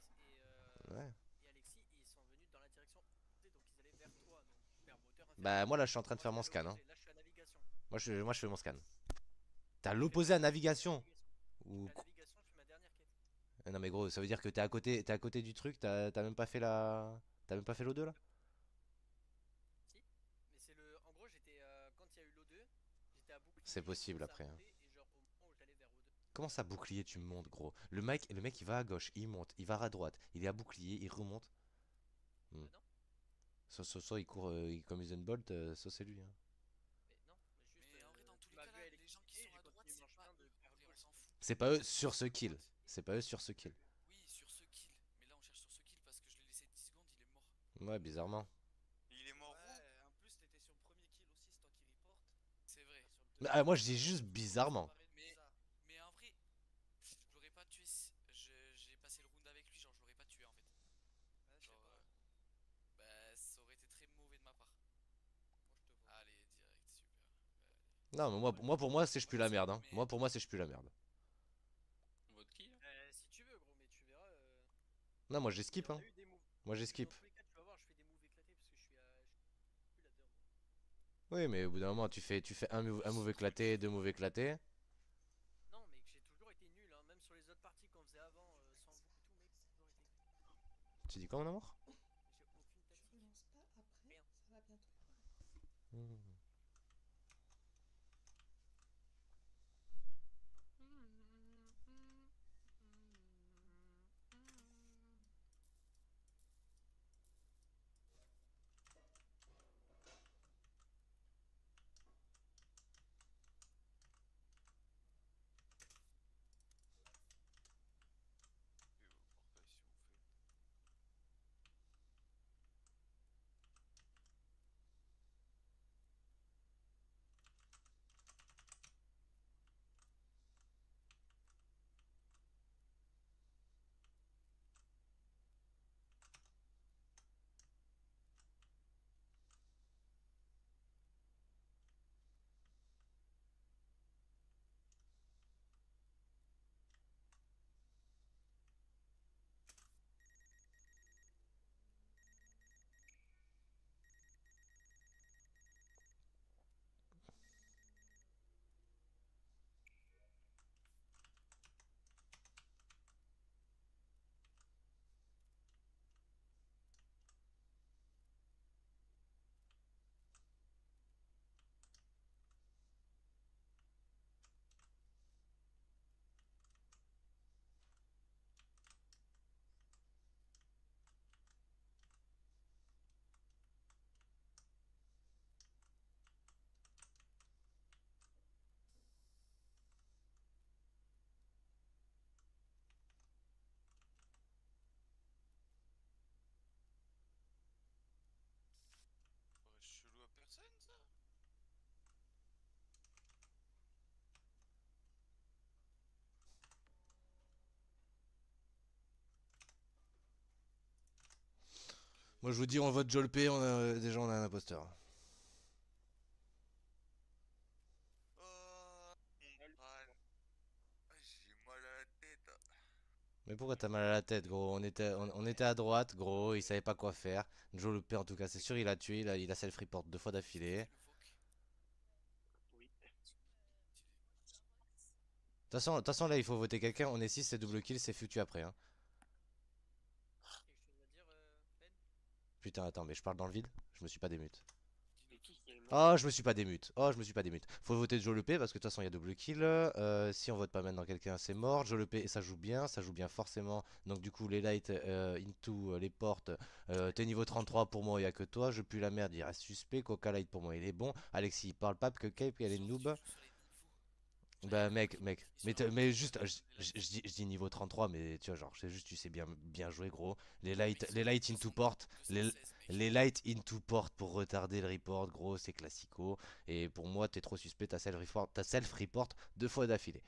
Ouais. et Alexis et ils sont venus dans la direction opposée, donc ils allaient vers toi, donc vers moteur inférieur. Bah, moi, là, je suis en train de Moi faire j'étais mon à scan. Hein. l'opposé, là je suis à navigation. Moi, je fais mon scan. T'as Je fais l'opposé à ma- je fais navigation. Ou... la navigation, je fais ma dernière quête. Non, mais gros, ça veut dire que t'es à côté du truc, t'as même pas fait la. T'as même pas fait l'O2 là? Si, mais c'est le. En gros, j'étais C'est possible Ça après, hein. montait, et genre, au moment où j'allais vers O2. Comment ça, bouclier, tu montes, gros? Le mec, il va à gauche, il monte, il va à droite, il est à bouclier, il remonte. Hmm. Bah non, Soit il court comme Usain Bolt, soit c'est lui, hein. mais non, mais juste. Mais en vrai, dans tous Tu les m'as cas, vu là, à les gens qui électrifier, sont j'ai à droite, continué mon c'est pas chemin de eux. vers En vrai, on gauche. s'en fout. C'est pas eux Les sur gens ce à kill. droite, C'est pas eux sur ce kill. oui, sur ce kill. Mais là, on cherche sur ce kill parce que je l'ai laissé 10 secondes, il est mort. Ouais, bizarrement. Il est mort où? Ouais, en plus, t'étais sur le premier kill aussi, c'est toi qui reporte. C'est vrai. Enfin, sur le Mais, deuxième. moi, je dis juste bizarrement. Ça paraît Mais, bizarre. mais en vrai, je l'aurais pas tué si j'ai passé le round avec lui, genre je l'aurais pas tué en fait. Ouais, je sais Genre, pas. bah ça aurait été très mauvais de ma part. Moi, je te vois. Allez, direct, super. Non, mais pour moi, c'est je pue la merde, hein. Moi, pour moi, c'est je pue la merde. On vote qui là? Si tu veux, gros, mais tu verras. Non, moi, j'ai Il y skip, en a hein. eu des moves. Moi, j'ai Dans skip. tous les cas, tu vas voir, je fais des moves éclatés parce que je suis plus là-dedans. Oui, mais au bout d'un moment, tu fais un move éclaté, deux moves éclatés. Non, mais que j'ai toujours été nul, hein. Même sur les autres parties qu'on faisait avant, sans vous et tout, mec, j'ai toujours été nul. Tu dis quoi, mon amour? J'ai aucune Je tactique. lance pas après, Rien. ça va bientôt. Hmm. Et portail si on fait. Ça paraît chelou à personne ça? Moi, je vous dis, on vote Jolpé, déjà, on a un imposteur. Oh, mon crâne. Ah, j'ai mal à la tête. Mais pourquoi t'as mal à la tête, gros? On était à droite, gros, il savait pas quoi faire. Jolpé, en tout cas, c'est sûr, il a tué, il a self-report 2 fois d'affilée. Oui. De toute façon, là, il faut voter quelqu'un. On est 6, c'est double kill, c'est foutu après, hein. Quelque chose à dire, Ben? Putain, attends, mais je parle dans le vide? Je me suis pas démute. Mais qui est mort? Oh, je me suis pas démute. Oh, je me suis pas démute. Faut voter Joe Lepé parce que de toute façon, il y a double kill. Si on vote pas maintenant quelqu'un, c'est mort. Joe Lepé, ça joue bien forcément. Donc, du coup, les lights into les portes. T'es niveau 33 pour moi, il y a que toi. Je pue la merde, il reste suspect. Coca Light pour moi, il est bon. Alexis, il parle pas que Cape, elle est noob. Bah mec, mais juste, je dis niveau 33, mais tu vois, genre, c'est juste, tu sais bien jouer, gros. Les light into porte, les light into porte pour retarder le report, gros, c'est classico. Et pour moi, t'es trop suspect, t'as self-report 2 fois d'affilée.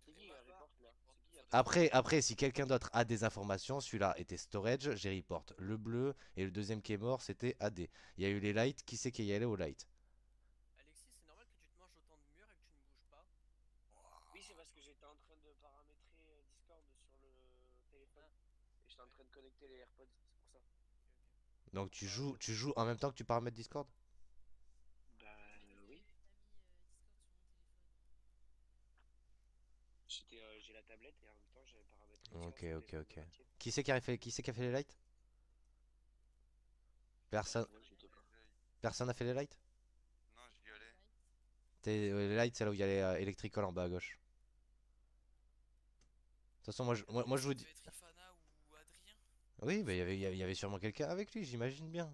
C'est qui report là? C'est qui Après, si quelqu'un d'autre a des informations, celui-là était storage, j'ai report le bleu, et le deuxième qui est mort, c'était AD. Il y a eu les lights, qui c'est qui est allé au light? Alexis, c'est normal que tu te manges autant de murs et que tu ne bouges pas? Oui, c'est parce que j'étais en train de paramétrer Discord sur le téléphone. Et j'étais en train de connecter les AirPods, c'est pour ça. Donc tu joues en même temps que tu paramètres Discord? Bah oui. J'ai la tablette et en même temps j'avais paramétré Discord Ok, sur le ok, téléphone ok. de Mathieu. Qui c'est qui a fait les lights? Personne. Moi, j'étais pas. Personne n'a fait les lights? Non, j'y allais. Les lights, c'est là où il y a les électrical en bas à gauche. De toute façon, moi, je vous Ça dis. devait être Ifana ou Adrien. Oui, bah, il y avait sûrement quelqu'un avec lui, j'imagine bien.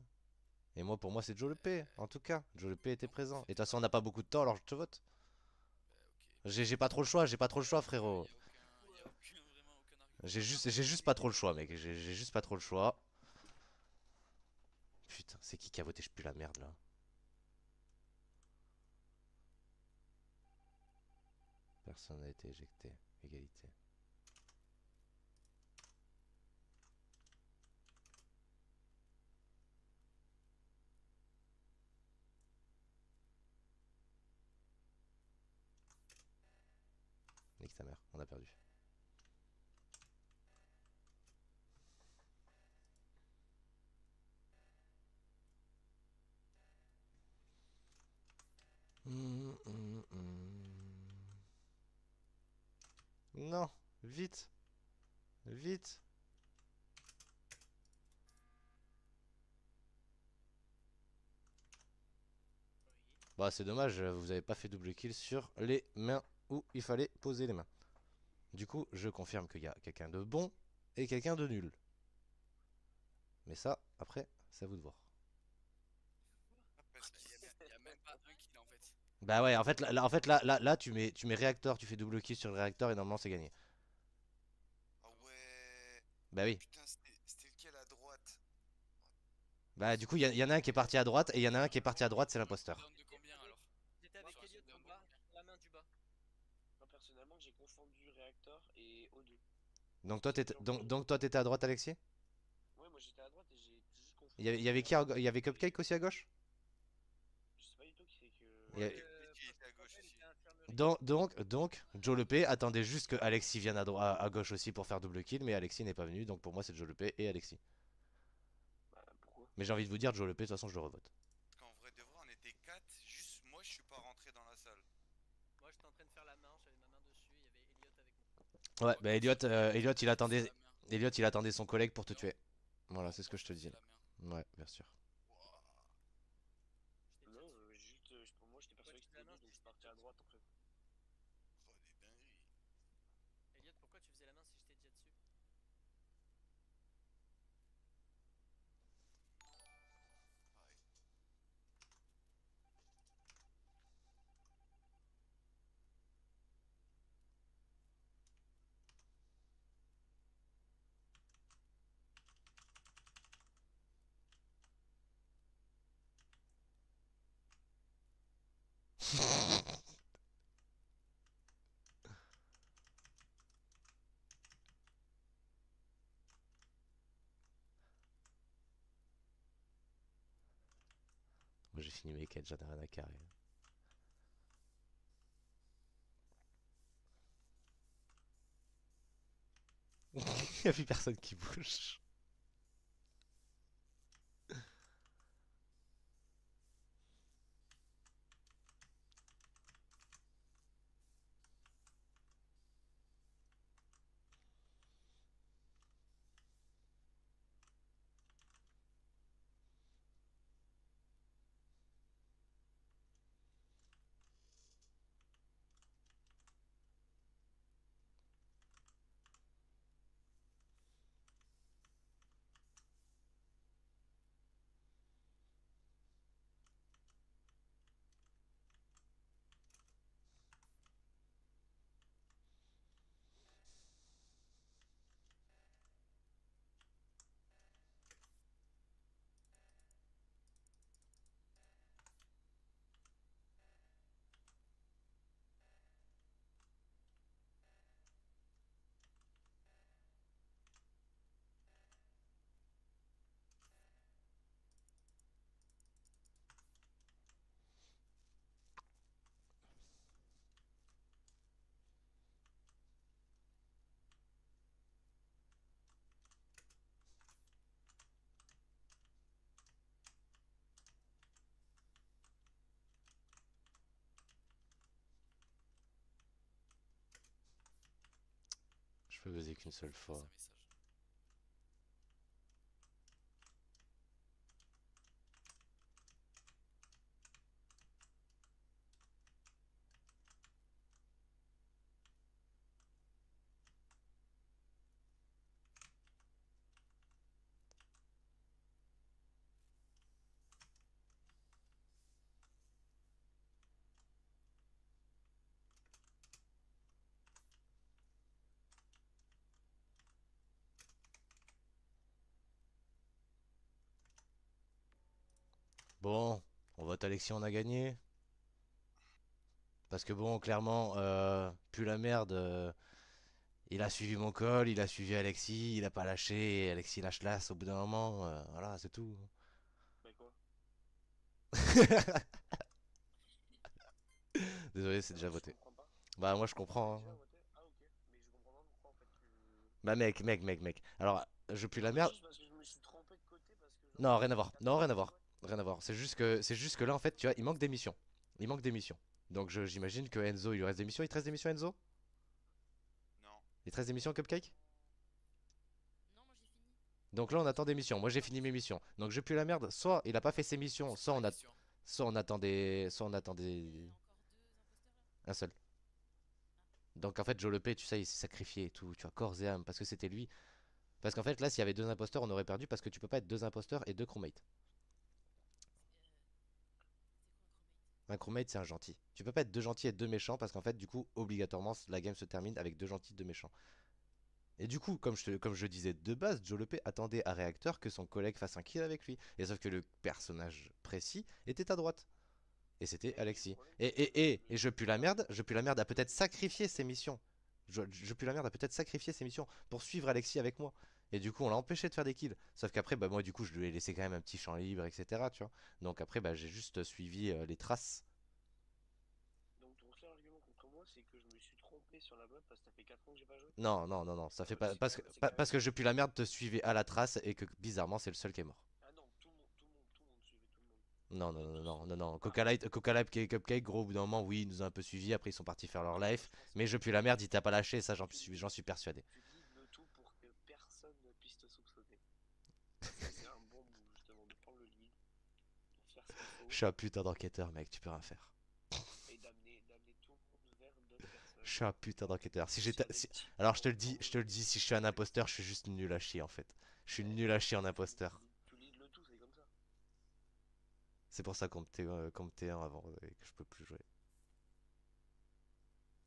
Et moi, pour moi, c'est Joe le P, en tout cas. Joe le P était Non, présent. Et de toute c'était façon, on pas. n'a pas beaucoup de temps, alors je te vote. Ok. J'ai pas trop le choix, j'ai pas trop le choix, Y frérot. a aucun, vraiment aucun argument. J'ai juste pas trop le choix, mec. J'ai juste pas trop le choix. Putain, c'est qui a voté? Je pue la merde là. Personne n'a été éjecté. Égalité. Nique ta mère, on a perdu. Non, vite, vite. Bah c'est dommage, vous avez pas fait double kill sur les mains où il fallait poser les mains. Du coup, je confirme qu'il y a quelqu'un de bon et quelqu'un de nul. Mais ça, après, c'est à vous de voir. Parce qu'il y a Il y a même pas un kill en fait. Bah ouais, en fait là, tu mets réacteur, tu fais double kill sur le réacteur et normalement c'est gagné. Ah ouais. Bah oui. Putain, c'était lequel à droite? Bah du coup, il y en a un qui est parti à droite et il y en a un qui est parti à droite, c'est l'imposteur. Cooldown de combien alors? J'étais avec Sur un Elliot cooldown en de bas, combien? la main du bas. Moi, personnellement, j'ai confondu réacteur et O2. Donc toi t'étais à droite, Alexis? Ouais, moi j'étais à droite et j'ai juste confondu. Il y avait qui il y avait Cupcake aussi à gauche? Je sais pas du tout qui c'est que. Il y a- Petit était à gauche aussi. donc, Joe le P attendait juste que Alexis vienne à gauche aussi pour faire double kill, mais Alexis n'est pas venu, donc pour moi c'est Joe le P et Alexis. Bah, pourquoi? Mais j'ai envie de vous dire, Joe le P, de toute façon je le revote. Parce qu'en vrai de vrai, on était 4. Juste moi, je suis pas rentré dans la salle. Moi j'étais en train de faire la main, j'avais ma main dessus, il y avait Elliot avec moi. Ouais, bah Elliot il C'est attendait, la main. Elliot il attendait son collègue pour te Non. tuer. Voilà, Non, c'est ce que moi, je te c'est dis. la main. Ouais, bien sûr. J'étais Non, déjà dessus. juste, pour moi j'étais persuadé que Pourquoi c'était tu faisais la O2, main donc je si partais j'étais à déjà droite dessus? en fait. Oh, des dingueries. Elliot, pourquoi tu faisais la main si j'étais déjà dessus? Moi j'ai fini mes quêtes, j'en ai rien à carrer. Il a plus personne qui bouge. Je peux baiser qu'une seule Passe fois. un message. Bon, on vote Alexis, on a gagné. Parce que bon, clairement, plus la merde. Il a suivi mon call, il a suivi Alexis, il a pas lâché. Alexis lâche l'as au bout d'un moment. Voilà, c'est tout. Bah quoi? Désolé, c'est Ah déjà non, je voté. comprends pas. Bah, moi je T'avais comprends, hein. déjà voté? Ah ok. Mais je comprends pas pourquoi en fait tu... Bah, mec. Alors, je pue la Non, merde. juste parce que je me suis trompé de côté parce que genre Non, rien à j'avais voir. Non, rien à voir. Rien à voir. C'est juste que là, en fait, tu vois, il manque des missions. Il manque des missions. Donc, j'imagine que Enzo, il lui reste des missions. Il te reste des missions, Enzo? Non. Il te reste des missions, Cupcake? Non, moi j'ai fini. Donc là, on attend des missions. Moi, j'ai fini mes missions. Donc, je pue la merde. Soit il a pas fait ses missions, C'est quoi la question? soit on attendait, soit on Il y attendait a encore deux imposteurs là. un seul. Donc en fait, Joe Lepay, tu sais, il s'est sacrifié et tout, tu vois, corps et âme, parce que c'était lui. Parce qu'en fait, là, s'il y avait deux imposteurs, on aurait perdu parce que tu peux pas être deux imposteurs et deux crewmates. C'est quoi un chromate? Un crewmate, c'est un gentil. Tu peux pas être deux gentils et deux méchants parce qu'en fait, du coup, obligatoirement, la game se termine avec deux gentils, deux méchants. Et du coup, comme je disais de base, Joe Lepay attendait à réacteur que son collègue fasse un kill avec lui. Et sauf que le personnage précis était à droite. Et c'était Alexis. Et je pue la merde à peut-être sacrifier ses missions. Je pue la merde à peut-être sacrifier ses missions pour suivre Alexis avec moi. Et du coup, on l'a empêché de faire des kills. Sauf qu'après, bah, moi, du coup, je lui ai laissé quand même un petit champ libre, etc. Tu vois. Donc après, bah, j'ai juste suivi les traces. Donc ton seul argument contre moi c'est que je me suis trompé sur la map parce que ça fait 4 ans que j'ai pas joué? Non, ça fait pas. C'est quand même... c'est quand Parce même... que je pue la merde te suivais à la trace et que bizarrement, c'est le seul qui est mort. Ah non, tout le monde suivait tout le monde. Non, On non, a non, tous non, non, voté non. par... Coca Light et Cupcake, gros, au bout d'un moment, oui, ils nous ont un peu suivis. Après, ils sont partis faire leur Non, life. je pense Mais que je pue la merde, il t'a pas lâché, ça, tu j'en livres, suis persuadé. tu livres le tout pour que personne ne puisse te soupçonner. Ça c'est un bon move justement de prendre le lead, de faire ce qu'il faut Je suis un putain d'enquêteur, mec, tu peux rien faire. et d'amener tout le monde vers d'autres personnes. Je suis un putain d'enquêteur. Si Sur j'étais. des petits Alors, plans je te le dis, si je suis un imposteur, je suis juste nul à chier, en fait. Je suis nul à chier en imposteur. Tu leads le tout, c'est comme ça. C'est pour ça qu'on me T1 avant et que je peux plus jouer.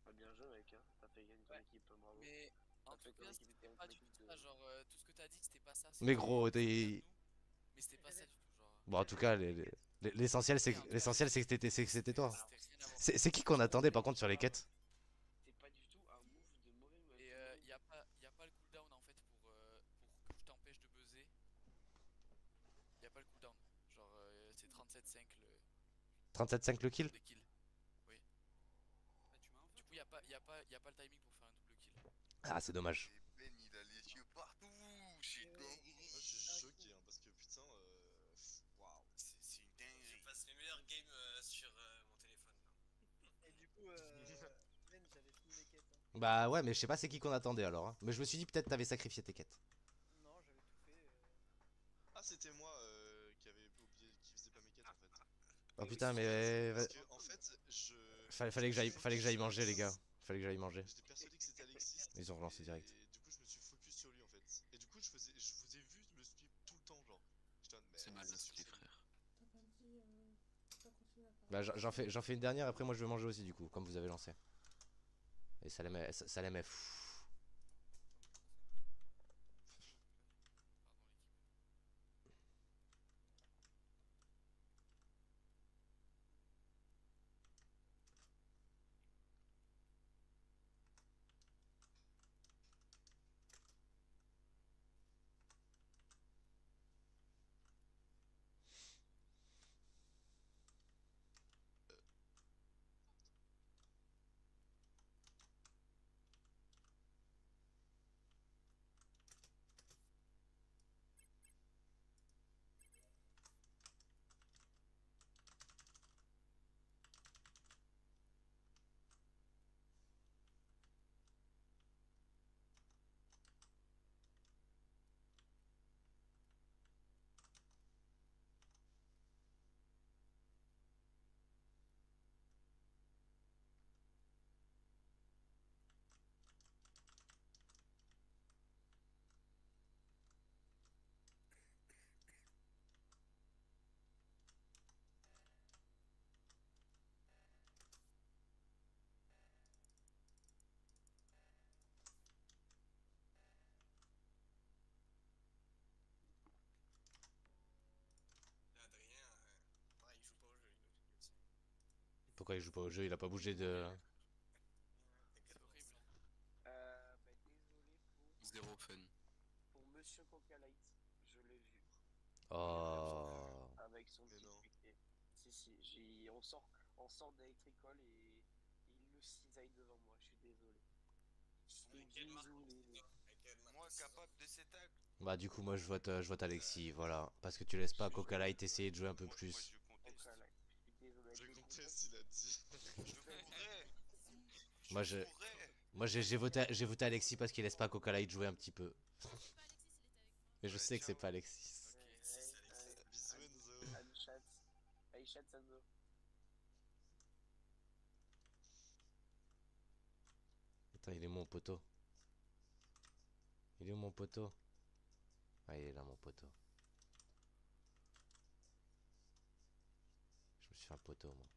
Bah, bien joué mec, hein. T'as fait gagner ton Ouais. équipe, bravo. Mais en T'as tout fait ton cas, équipe, c'était ton pas du équipe tout de... ça. Genre, tout ce que t'as dit, c'était pas ça. Mais C'était gros, c'était bien de t'es. nous, mais c'était pas ça du tout. Genre, Bon, en tout cas, l'essentiel, oui, en tout cas, l'essentiel, c'est que c'était toi. Alors, c'était rien à voir. C'est qui qu'on attendait, par contre, sur les quêtes? c'est pas du tout un move de mauvais move. Et y a pas le cooldown en fait pour que je t'empêche de buzzer. Y a pas le cooldown. Genre, c'est 37,5 le 37-5 le kill? des kills. Oui. Bah, tu m'as un Du peu. coup, y a pas le timing pour faire un double kill. Ah, c'est dommage. Et Ben, il a les yeux partout. C'est dingue. Moi, je suis choqué, hein, parce que putain, waouh. C'est une dinguerie. Je passe mes meilleurs games sur mon téléphone. Et du coup, Ben, j'avais fini mes quêtes. Hein. Bah ouais, mais je sais pas c'est qui qu'on attendait alors, hein. Mais je me suis dit peut-être t'avais sacrifié tes quêtes. Non, j'avais tout fait. Ah, c'était moi qui avait oublié, qui faisait pas mes quêtes en fait. Oh oui, putain, c'est mais. Parce que, en fait, Fallait que j'aille manger, les gars. Fallait que j'aille manger. J'étais persuadé que c'était Alexis. Ils ont relancé direct. Et du coup, je me suis focus sur lui en fait. Et du coup, je vous ai vu me suivre tout le temps, genre. J'étais en mode, C'est mais mal c'est inspiré, sûr, frère. Bah j'en fais une dernière, après moi je vais manger aussi du coup, comme vous avez lancé. Et ça l'aimait. pourquoi il joue pas au jeu? Il a pas bougé de. C'est horrible. Désolé Zéro fun. pour Monsieur Coca Light. Je l'ai vu. Oh. Avec son Mais petit non. briquet. Si, on sort d'électricole et il le cisaille devant moi. Je suis désolé. Moi, capable de cet acte. Bah, du coup, moi je vote Alexis, voilà. Parce que tu laisses pas Coca Light essayer de jouer un peu Moi, plus. je conteste. Coca Light. Je suis désolé. Je avec le conteste, il a dit. Je pourrais. Moi, Je je- pourrais. Moi j'ai voté Alexis parce qu'il laisse pas Coca Light jouer un petit peu. C'est pas Alexis, il était avec moi. Mais je Ouais, sais que c'est ciao. pas Alexis. Bisous Enzo. Aïchat Sanzo. Attends, il est où mon poteau? Il est où mon poteau? Ah, il est là mon poteau. Je me suis fait un poteau moi.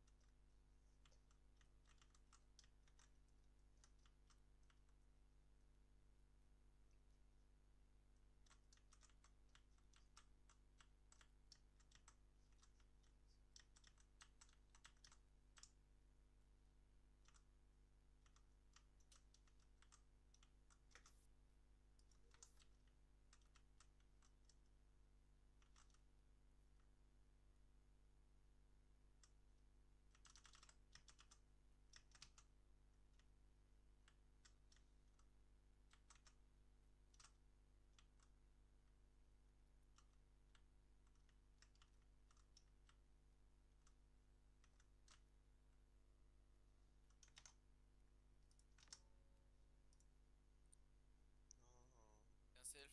Un self.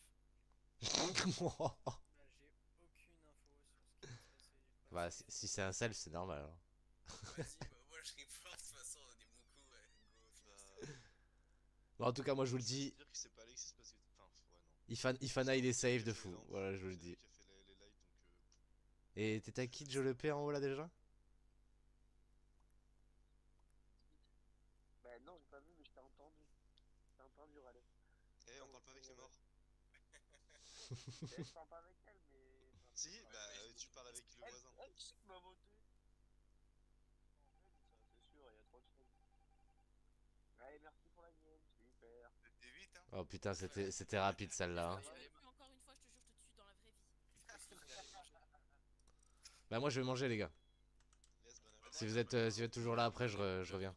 Là, j'ai aucune info sur ce qui va se passer. J'ai pas Bah, accès. si c'est un self, c'est normal alors. Vas-y, bah moi je report, de toute façon on est beaucoup, ouais. Go, Bah, Bon, en tout cas, moi je vous le je dis, peux dire que c'est pas Alexis parce que. Enfin, ouais, non. Ifana il est C'est lui safe qui a de fait fou. les lampes, Voilà, je vous le c'est lui dis. qui a fait les lights donc. Et t'étais à qui Joe Le P en haut là déjà? Bah non, j'ai pas vu, mais je t'ai entendu. Je t'ai entendu râler. Eh, on parle pas avec les morts. Je parle pas avec elle, mais. Si, bah tu parles avec le voisin. Elle, tu sais qui m'a voté. C'est sûr, il y a trop de choses. Allez, merci pour la game, super. C'était vite, hein. Oh putain, c'était rapide celle-là. Hein. Je te tue encore une fois, je te jure, je te tue dans la vraie vie. Bah, moi je vais manger les gars. Yes, bon Si vous êtes toujours là après, je reviens.